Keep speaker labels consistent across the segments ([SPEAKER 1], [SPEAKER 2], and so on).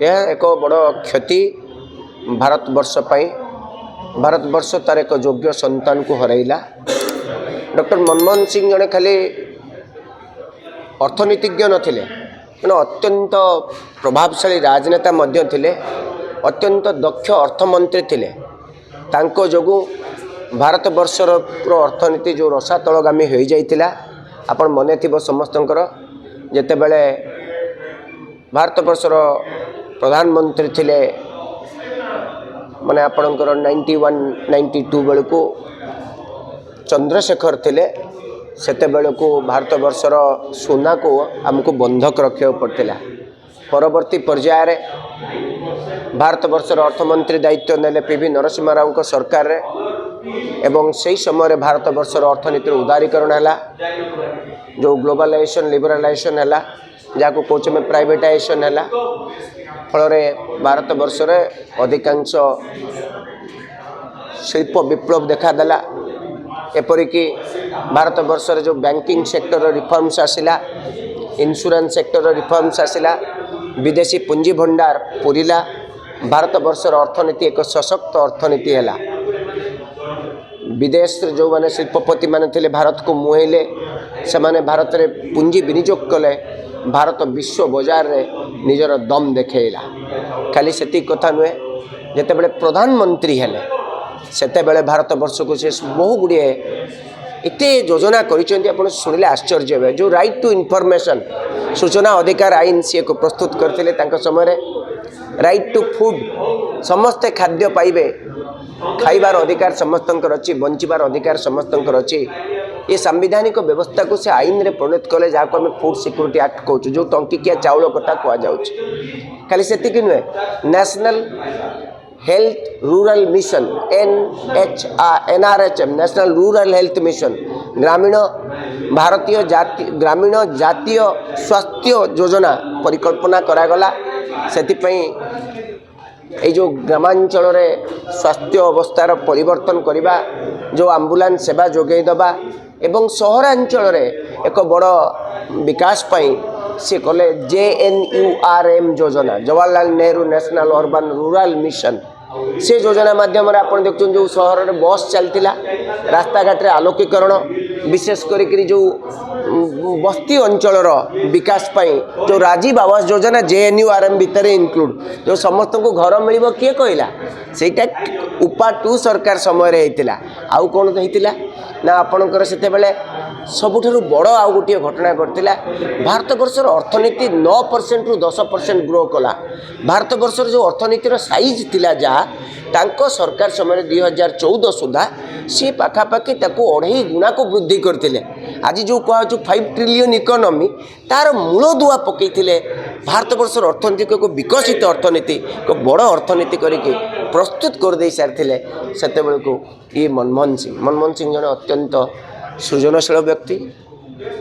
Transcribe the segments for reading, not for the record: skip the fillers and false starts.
[SPEAKER 1] यह एक बड़ क्षति भारतवर्ष भारतवर्ष तार एक योग्य संतान को हरैला। डॉक्टर मनमोहन सिंह जड़े खाली अर्थनीतिज्ञ नथिले, अत्यंत प्रभावशाली राजनेता मध्य थिले, अत्यंत दक्ष अर्थमंत्री थिले। तांको जोगु भारतवर्षर अर्थनीति जो रसातलगामी हो जाइतिला। आपण मने थिबो समस्तंकर जेतेबेले भारतवर्षर प्रधानमंत्री थिले माने आपणकर 91-92 बेलू चंद्रशेखर थिले। सेते बेलू भारतवर्षर सोना को आमको बंधक रखा पड़ता। परवर्ती पर्यायर भारतवर्षर अर्थमंत्री दायित्व नेले पीवी नरसिम्हा राव सरकार रे, एवं से समय भारतवर्षर अर्थनीति उदारीकरण है, जो ग्लोबलाइजेशन लिबरलाइजेशन है, जहाँ कौच में प्राइवेटाइजेशन है, फल भारतवर्ष अधिकांश शिल्प विप्लव देखादेला। एपरिक भारतवर्ष जो बैंकिंग सेक्टर रिफॉर्म्स आसिला, इंश्योरेंस सेक्टर रिफॉर्म्स आसिला, विदेशी पुंजी भंडार पूरिला। भारतवर्षर अर्थनीति एक सशक्त अर्थनीति है। विदेश जो माने शिल्पपति माने थिले भारत को मुहैले, से माने भारत रे पुंजी विनियोग कले। भारत विश्व बाजार रे निजर दम देखैला। खाली सेति कथा नुहे, जेतेबेले प्रधानमंत्री हेले सेतेबेले भारतवर्ष को से बहु गुड़िए एते योजना करिसेंती। आपण सुनिले आश्चर्य हेबे। जो राइट टू इन्फॉर्मेशन सूचना अधिकार आईन सी को प्रस्तुत करथिले तांको समय राइट टू फूड, समस्ते खाद्य पाइबे, खाइबार अधिकार समस्तंकर अच्छी, बंचिबार अधिकार समस्तंकर अच्छी। ये संवैधानिक व्यवस्था को से आईन रे परिणत कले, जहाँ को आम फूड सिक्योरिटी एक्ट कहूँ, जो टंकिकिया चाउल कथा कहुच्छे। खाली सेतिक नुहे, national health rural mission NRHM national rural health mission, ग्रामीण भारतीय ग्रामीण जातीय स्वास्थ्य योजना परिकल्पना करागला। सेतिपई ये जो ग्रामांचल रे स्वास्थ्य अवस्थार परिवर्तन करवा, जो एम्बुलेंस सेवा जोगे दबा, एवं सहरांचल रे एक बड़ विकास पाई से कले JNURM योजना, Jawaharlal Nehru national urban rural mission. से योजना माध्यम आप देखते जो सहर में बस चलता, रास्ता घाट रे आलोकीकरण, विशेष करी जो बस्ती अंचल विकास पाई जो राजीव आवास योजना JNURM भितर इनक्लूड, जो समस्त को घर मिल किए कहला, सेटा उपा 2 सरकार समय होता। आउ कौन होता ना आपणकर से सबुठारु बड़ आउ गोटे घटना घटला। भारतवर्षर अर्थनीति 9% रु 10% ग्रो कला। भारतवर्षर जो अर्थनीतिर साइज थिला जहाँ तांको सरकार समय 2014 सुधा सी पाखापाखि 2.5 गुणा को वृद्धि करते। आज जो कह 5 ट्रिलियन इकोनॉमी तार मूल दुआ पकई भारतवर्षर अर्थनीति को विकसित अर्थनीति को बड़ अर्थनीति करके प्रस्तुत कर दे सारी से को ये मनमोहन सिंह जन अत्यंत सृजनशील व्यक्ति,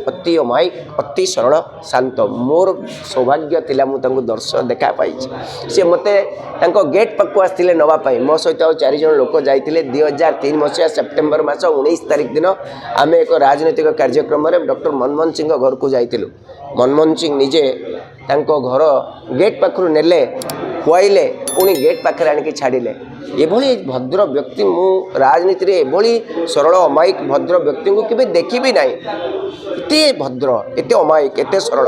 [SPEAKER 1] अति अमायिक, अति सरल शांत। मोर सौभाग्य थिला मु तांको दर्शन देखा पाई। सी मते तांको गेट पाक आसते नवापाई, मो सहित 4 जन लोक जाइतिले। 2003 मसीहा सेप्टेम्बर मास 19 तारिख दिन आम एक राजनैतिक कार्यक्रम में डॉक्टर मनमोहन सिंह घर को जाइतिलु। मनमोहन सिंह निजे तांको घर गेट पाखरु नेले, खुआइले, पुणी गेट पाखे आणिक छाड़िले। एभली भद्र व्यक्ति मु राजनीति रे एभली सरल अमायिक भद्र व्यक्ति को केबे देखिबी नाही। एते भद्र, एते अमायिक, एते सरल।